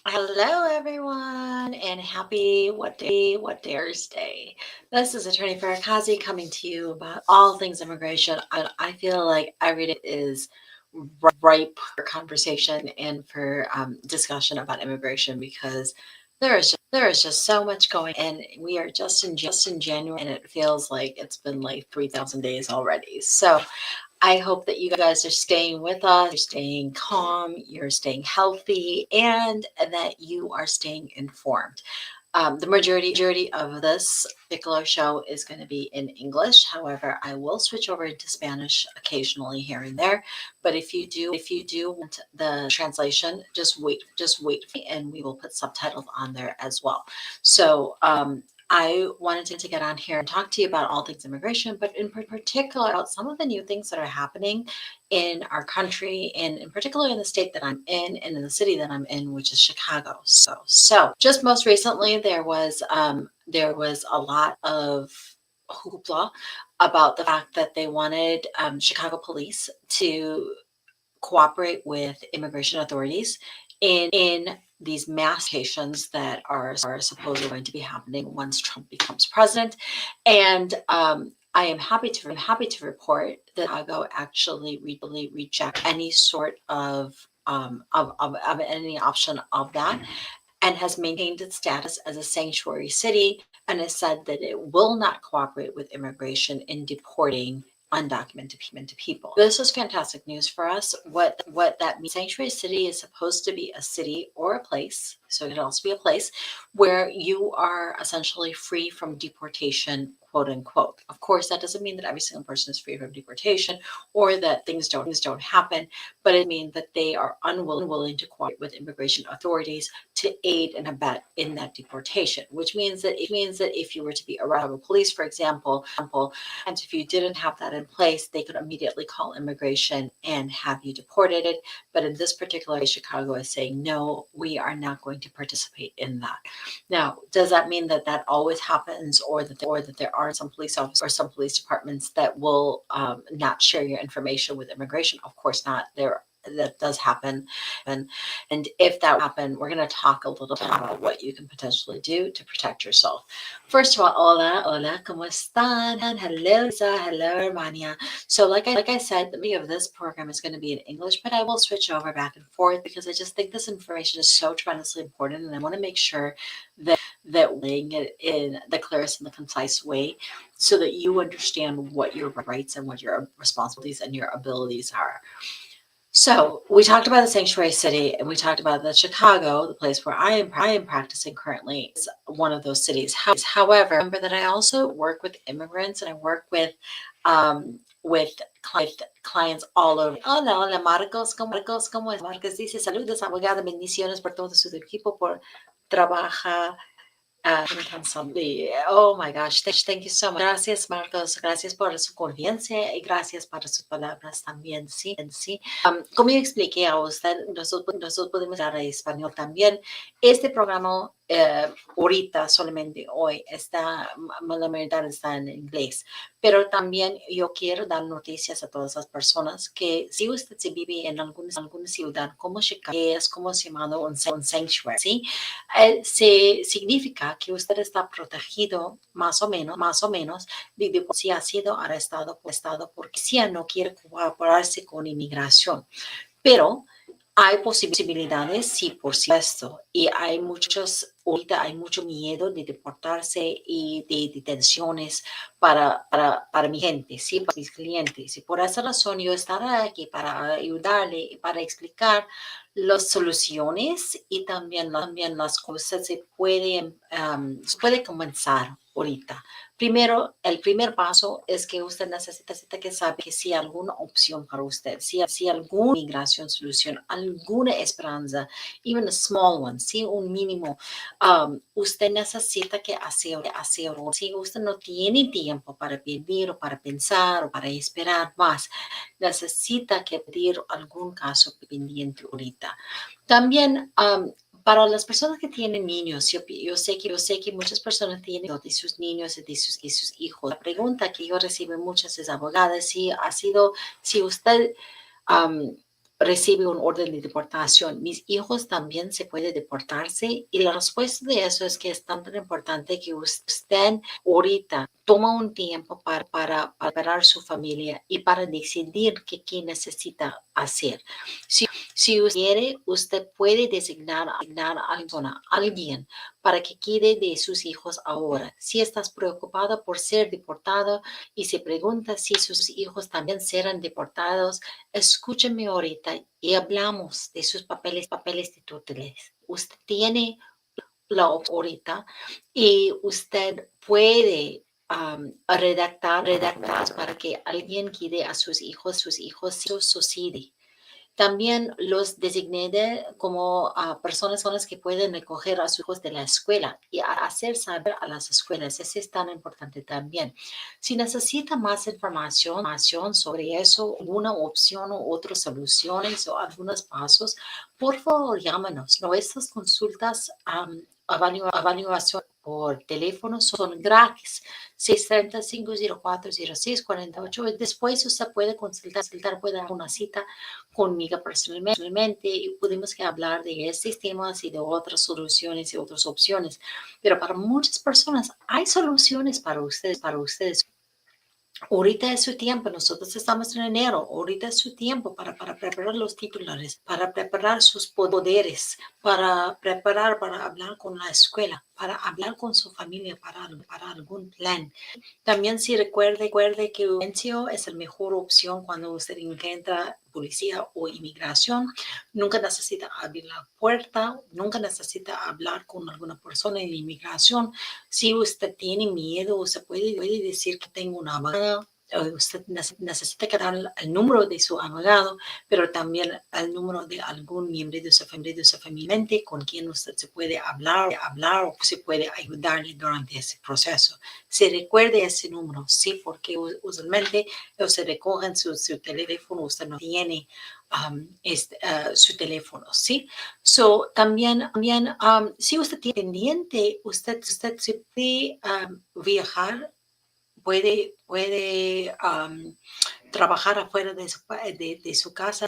Hello, everyone, and happy what day Thursday. This is Attorney Farakazi coming to you about all things immigration. I feel like every day is ripe for conversation and for discussion about immigration because there is just so much going, and we are just in January, and it feels like it's been like 3,000 days already. So I hope that you guys are staying with us, you're staying calm, you're staying healthy, and that you are staying informed. The majority of this particular show is going to be in English. However, I will switch over into Spanish occasionally here and there. But if you do want the translation, just wait for me, and we will put subtitles on there as well. So I wanted to get on here and talk to you about all things immigration, but in particular about some of the new things that are happening in our country, and in particular in the state that I'm in and in the city that I'm in, which is Chicago. So just most recently, there was a lot of hoopla about the fact that they wanted Chicago police to cooperate with immigration authorities in these mass deportations that are supposedly going to be happening once Trump becomes president. And I am happy to report that Chicago actually reject any sort of any option of that, and has maintained its status as a sanctuary city, and has said that it will not cooperate with immigration in deporting undocumented people. This is fantastic news for us. What that means, sanctuary city is supposed to be a city or a place, so it can also be a place where you are essentially free from deportation, quote unquote. Of course, that doesn't mean that every single person is free from deportation or that things don't happen, but it means that they are unwilling to cooperate with immigration authorities to aid and abet in that deportation, which means that if you were to be arrested by police, for example, and if you didn't have that in place, they could immediately call immigration and have you deported. But in this particular case, Chicago is saying, no, we are not going to participate in that. Now, does that mean that that always happens, or that there are some police officers or some police departments that will not share your information with immigration? Of course not. That does happen. And if that happen, we're going to talk a little bit about what you can potentially do to protect yourself. First of all, hola, ¿cómo están? Hello, Lisa. Hello, Hermania. So like I said, the beginning of this program is going to be in English, but I will switch over back and forth because I just think this information is so tremendously important, and I want to make sure that we're laying it in the clearest and the concise way so that you understand what your rights and what your responsibilities and your abilities are. So we talked about the sanctuary city, and we talked about that Chicago, the place where I am practicing currently, is one of those cities. However, remember that I also work with immigrants, and I work with clients all over. Hola, hola, Marcos, ¿cómo es? Marcos dice, saludos, abogada, bendiciones por todo su equipo, por trabajar. Oh my gosh, thank you so much. Gracias, Marcos. Gracias por su confianza y gracias por sus palabras también. Sí, sí. Como yo expliqué a usted, nosotros podemos hablar español también. Este programa ahorita solamente hoy está, la mayoría está en inglés, pero también yo quiero dar noticias a todas las personas que si usted se vive en alguna ciudad como Chicago, es como se llama un sanctuary, ¿sí? Se significa que usted está protegido más o menos de si ha sido arrestado porque si no quiere cooperarse con inmigración. Pero hay posibilidades, sí, por supuesto, y ahorita hay mucho miedo de deportarse y de detenciones para mi gente, sí, para mis clientes. Y por esa razón yo estaré aquí para ayudarle y para explicar las soluciones y también las cosas se puede comenzar ahorita. Primero, el primer paso es que usted necesita que saber que si hay alguna opción para usted, si alguna migración, solución, alguna esperanza, even a small one, si un mínimo, usted necesita que hacer. Si usted no tiene tiempo para pedir o para pensar o para esperar más, necesita que pedir algún caso pendiente ahorita. También para las personas que tienen niños, yo sé que muchas personas tienen de sus niños y de sus hijos. La pregunta que yo recibo muchas es, abogada, si usted recibe un orden de deportación, ¿mis hijos también se puede deportarse? Y la respuesta de eso es que es tan importante que usted ahorita toma un tiempo para preparar su familia y para decidir qué necesita hacer. Si usted quiere, usted puede designar a alguien para que cuide de sus hijos ahora. Si estás preocupada por ser deportado y se pregunta si sus hijos también serán deportados, escúcheme ahorita y hablamos de sus papeles de tutores. Usted tiene la ahorita y usted puede redactar para que alguien cuide a sus hijos si eso sucede. También los designé como personas que pueden recoger a sus hijos de la escuela y hacer saber a las escuelas. Eso es tan importante también. Si necesita más información sobre eso, una opción o otras soluciones o algunos pasos, por favor llámanos. Nuestras consultas, evaluación por teléfono son gratis. 630-504-0648. Después usted puede consultar, puede dar una cita conmigo personalmente y pudimos hablar de estos temas y de otras soluciones y otras opciones. Pero para muchas personas hay soluciones para ustedes. Ahorita es su tiempo, nosotros estamos en enero, ahorita es su tiempo para preparar los titulares, para preparar sus poderes, para hablar con la escuela, para hablar con su familia, para algún plan. También si recuerde que el silencio es la mejor opción cuando usted encuentra policía o inmigración. Nunca necesita abrir la puerta, nunca necesita hablar con alguna persona en inmigración. Si usted tiene miedo, usted puede decir que tengo una abogada. Usted necesita dar el número de su abogado, pero también el número de algún miembro de su familia, con quien usted se puede hablar o se puede ayudarle durante ese proceso. Se recuerde ese número, sí, porque usualmente se recogen su teléfono, usted no tiene su teléfono, ¿sí? También si usted tiene pendiente, usted se puede viajar, puede trabajar afuera de su casa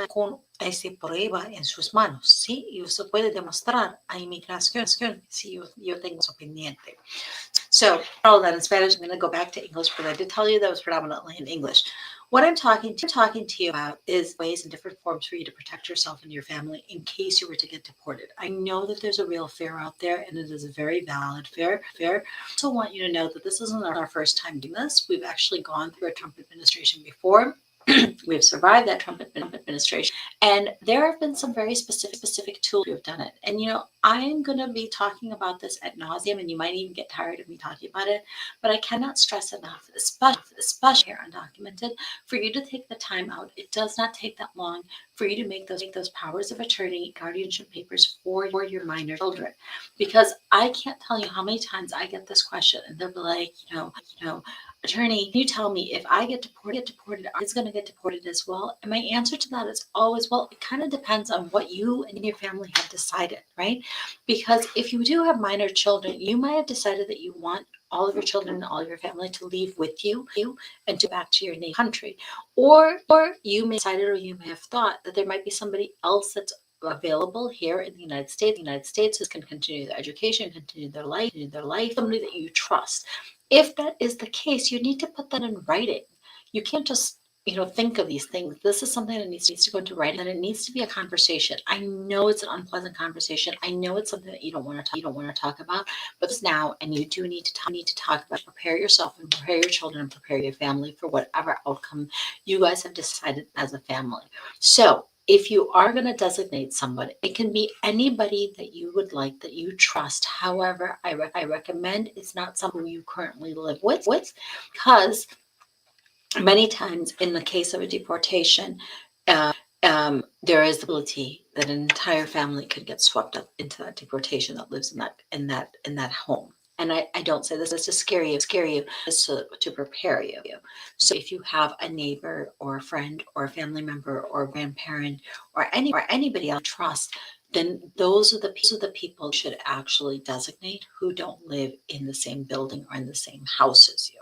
con esa prueba en sus manos, ¿sí? Y usted puede demostrar a inmigración si yo tengo eso pendiente. So, all that in Spanish, I'm going to go back to English, but I did tell you that was predominantly in English. What I'm talking to you about is ways and different forms for you to protect yourself and your family in case you were to get deported. I know that there's a real fear out there, and it is a very valid fear. I also want you to know that this isn't our first time doing this. We've actually gone through a Trump administration before. We've survived that Trump administration. And there have been some very specific tools we've done it. And, I'm going to be talking about this ad nauseum, and you might even get tired of me talking about it. But I cannot stress enough, especially here undocumented, for you to take the time out. It does not take that long for you to make those powers of attorney, guardianship papers for your minor children. Because I can't tell you how many times I get this question, and they'll be like, attorney, can you tell me if I get deported, are you going to get deported as well? And my answer to that is always, well, it kind of depends on what you and your family have decided, right? Because if you do have minor children, you might have decided that you want all of your children and all your family to leave with you and to back to your native country. Or you may have decided, or you may have thought that there might be somebody else that's available here in the United States who can continue their education, continue their life, somebody that you trust. If that is the case, you need to put that in writing. You can't just think of these things. This is something that needs to go into writing, and it needs to be a conversation. I know it's an unpleasant conversation. I know it's something that you don't want to talk about, but it's now, and you do need to talk about. Prepare yourself and prepare your children and prepare your family for whatever outcome you guys have decided as a family. So, if you are going to designate somebody, it can be anybody that you would like, that you trust. However, I recommend it's not someone you currently live with, because many times in the case of a deportation, there is the possibility that an entire family could get swept up into that deportation that lives in that home. And I don't say this to scare you, it's to prepare you. So if you have a neighbor or a friend or a family member or a grandparent or anybody else you trust, then those are the people you should actually designate who don't live in the same building or in the same house as you.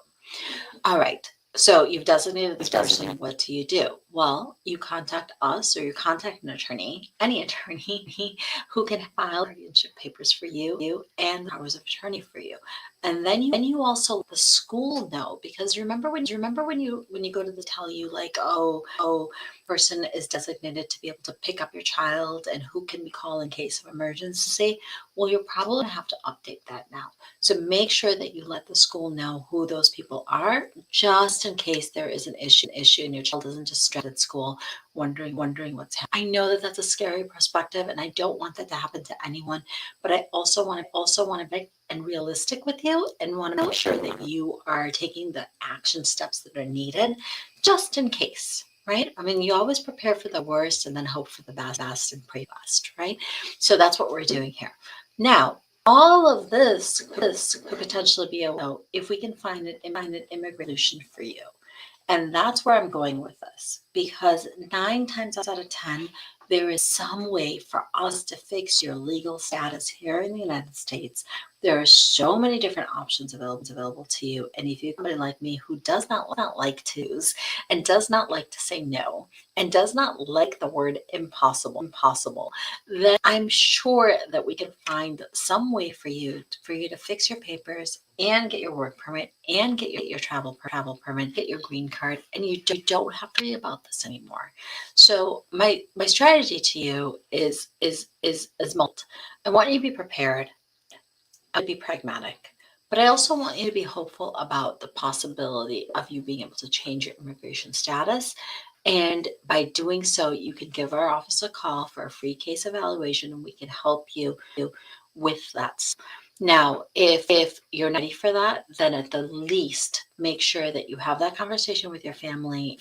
All right. So you've designated this person. What do you do? Well, you contact us or you contact an attorney, any attorney who can file guardianship papers for you and the powers of attorney for you. And then you also let the school know, because remember when you go to the tell you like, oh, person is designated to be able to pick up your child and who can we call in case of emergency? Well, you're probably gonna have to update that now. So make sure that you let the school know who those people are, just in case there is an issue and your child isn't just stranded at school wondering what's happening. I know that that's a scary perspective, and I don't want that to happen to anyone. But I also want to be and realistic with you, and want to make sure that you are taking the action steps that are needed, just in case. Right? I mean, you always prepare for the worst and then hope for the best and pray best, right? So that's what we're doing here. Now, all of this could potentially be if we can find an immigrant solution for you. And that's where I'm going with this, because 9 times out of 10, there is some way for us to fix your legal status here in the United States. There are so many different options available to you. And if you're somebody like me who does not like twos and does not like to say no and does not like the word impossible, then I'm sure that we can find some way for you to fix your papers and get your work permit and get your travel permit, get your green card, and you don't have to worry about this anymore. So my strategy to you is multi. I want you to be prepared. I would be pragmatic, but I also want you to be hopeful about the possibility of you being able to change your immigration status. And by doing so, you can give our office a call for a free case evaluation, and we can help you with that. Now, if you're not ready for that, then at the least make sure that you have that conversation with your family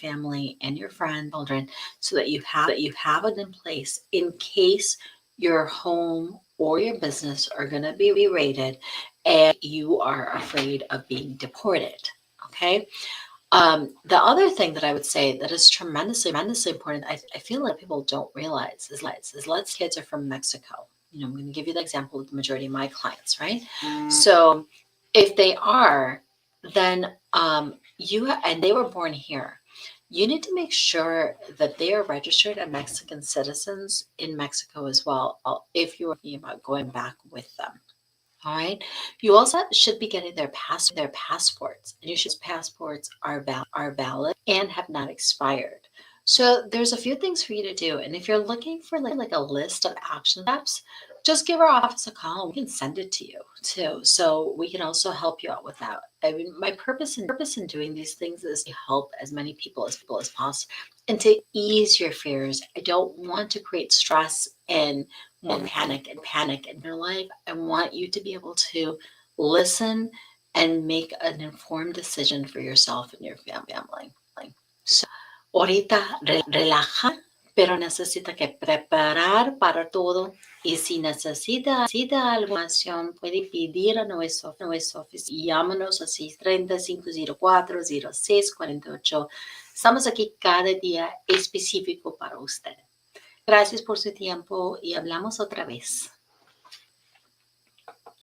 and your friends, children, so that you have it in place in case your home or your business are going to be raided and you are afraid of being deported. Okay. The other thing that I would say that is tremendously important, I feel like people don't realize is let's kids are from Mexico. I'm going to give you the example of the majority of my clients, right? So if they are, then and they were born here, you need to make sure that they are registered as Mexican citizens in Mexico as well, if you're thinking about going back with them. All right. You also should be getting their passports, and your passports are valid and have not expired. So there's a few things for you to do, and if you're looking for like a list of action steps, just give our office a call. And we can send it to you too, so we can also help you out with that. I mean, my purpose in doing these things is to help as many people as possible and to ease your fears. I don't want to create stress and panic in your life. I want you to be able to listen and make an informed decision for yourself and your family. So, ahorita relaja, pero necesita que preparar para todo. Y si necesita alguna información, puede pedir a nuestra oficina. Llámanos a 630-504-0648. Estamos aquí cada día específico para usted. Gracias por su tiempo y hablamos otra vez.